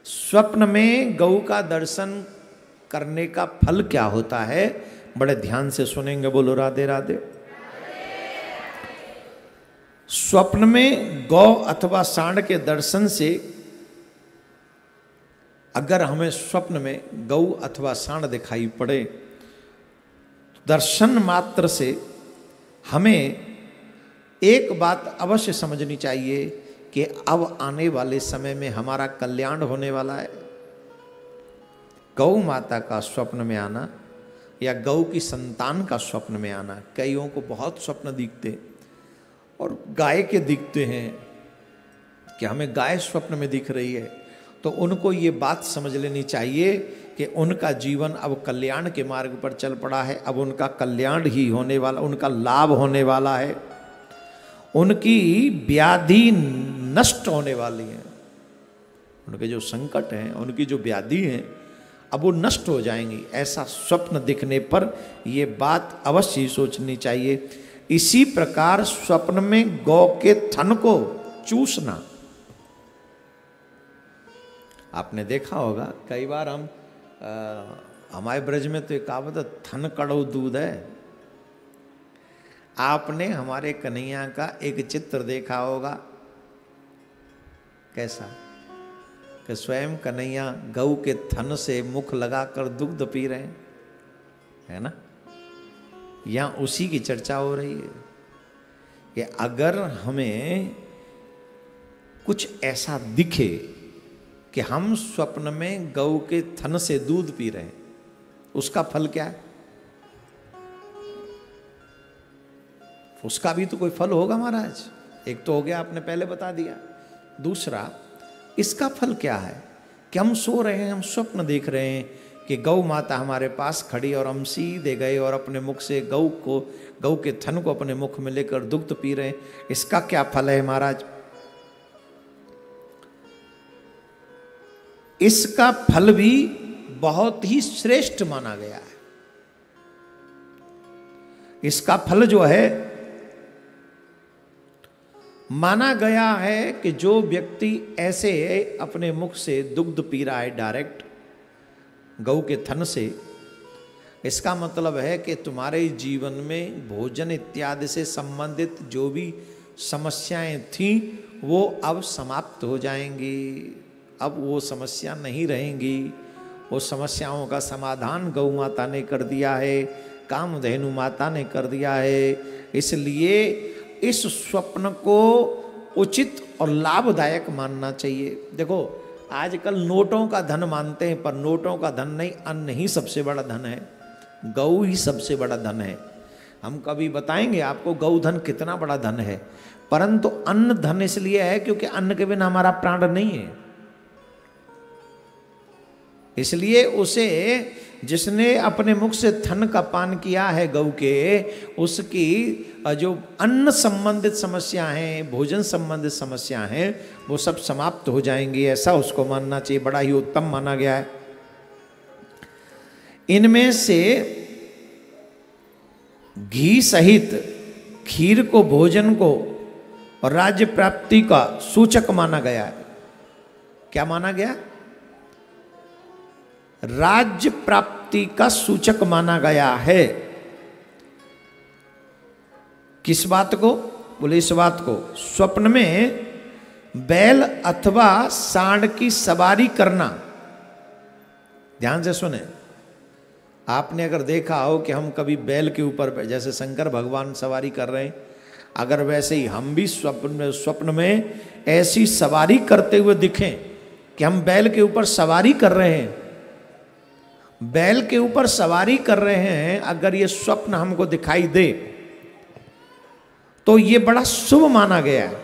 स्वप्न में गौ का दर्शन करने का फल क्या होता है, बड़े ध्यान से सुनेंगे। बोलो राधे राधे। स्वप्न में गौ अथवा सांड के दर्शन से, अगर हमें स्वप्न में गौ अथवा सांड दिखाई पड़े, दर्शन मात्र से हमें एक बात अवश्य समझनी चाहिए कि अब आने वाले समय में हमारा कल्याण होने वाला है। गौ माता का स्वप्न में आना या गौ की संतान का स्वप्न में आना, कईयों को बहुत स्वप्न दिखते और गाय के दिखते हैं कि हमें गाय स्वप्न में दिख रही है, तो उनको ये बात समझ लेनी चाहिए कि उनका जीवन अब कल्याण के मार्ग पर चल पड़ा है। अब उनका कल्याण ही होने वाला, उनका लाभ होने वाला है, उनकी व्याधि नष्ट होने वाली है, उनके जो संकट हैं, उनकी जो व्याधि हैं, अब वो नष्ट हो जाएंगी। ऐसा स्वप्न दिखने पर ये बात अवश्य सोचनी चाहिए। इसी प्रकार स्वप्न में गौ के थन को चूसना, आपने देखा होगा कई बार हम हमारे ब्रज में तो एक कहावत है, थन कड़ो दूध है। आपने हमारे कन्हैया का एक चित्र देखा होगा, कैसा कि स्वयं कन्हैया गऊ के थन से मुख लगाकर दुग्ध पी रहे हैं, है ना। यहाँ उसी की चर्चा हो रही है कि अगर हमें कुछ ऐसा दिखे कि हम स्वप्न में गऊ के थन से दूध पी रहे हैं, उसका फल क्या है? उसका भी तो कोई फल होगा महाराज। एक तो हो गया, आपने पहले बता दिया। दूसरा, इसका फल क्या है कि हम सो रहे हैं, हम स्वप्न देख रहे हैं कि गौ माता हमारे पास खड़ी और हम सीधे गए और अपने मुख से गऊ के थन को अपने मुख में लेकर दुग्ध पी रहे हैं। इसका क्या फल है महाराज? इसका फल भी बहुत ही श्रेष्ठ माना गया है। इसका फल जो है, माना गया है कि जो व्यक्ति ऐसे अपने मुख से दुग्ध पी रहा है डायरेक्ट गौ के थन से, इसका मतलब है कि तुम्हारे जीवन में भोजन इत्यादि से संबंधित जो भी समस्याएं थीं वो अब समाप्त हो जाएंगी। अब वो समस्या नहीं रहेंगी। वो समस्याओं का समाधान गौ माता ने कर दिया है, कामधेनु माता ने कर दिया है। इसलिए इस स्वप्न को उचित और लाभदायक मानना चाहिए। देखो, आजकल नोटों का धन मानते हैं, पर नोटों का धन नहीं, अन्न ही सबसे बड़ा धन है, गौ ही सबसे बड़ा धन है। हम कभी बताएंगे आपको गौ धन कितना बड़ा धन है, परंतु अन्न धन इसलिए है क्योंकि अन्न के बिना हमारा प्राण नहीं है। इसलिए उसे, जिसने अपने मुख से थन का पान किया है गौ के, उसकी जो अन्न संबंधित समस्या हैं, भोजन संबंधित समस्या हैं, वो सब समाप्त हो जाएंगी। ऐसा उसको मानना चाहिए, बड़ा ही उत्तम माना गया है। इनमें से घी सहित खीर को, भोजन को और राज्य प्राप्ति का सूचक माना गया है। क्या माना गया? राज्य प्राप्ति का सूचक माना गया है। किस बात को? बोले इस बात को, स्वप्न में बैल अथवा सांड की सवारी करना। ध्यान से सुने, आपने अगर देखा हो कि हम कभी बैल के ऊपर, जैसे शंकर भगवान सवारी कर रहे हैं, अगर वैसे ही हम भी स्वप्न में ऐसी सवारी करते हुए दिखें कि हम बैल के ऊपर सवारी कर रहे हैं, बैल के ऊपर सवारी कर रहे हैं, अगर ये स्वप्न हमको दिखाई दे तो ये बड़ा शुभ माना गया है।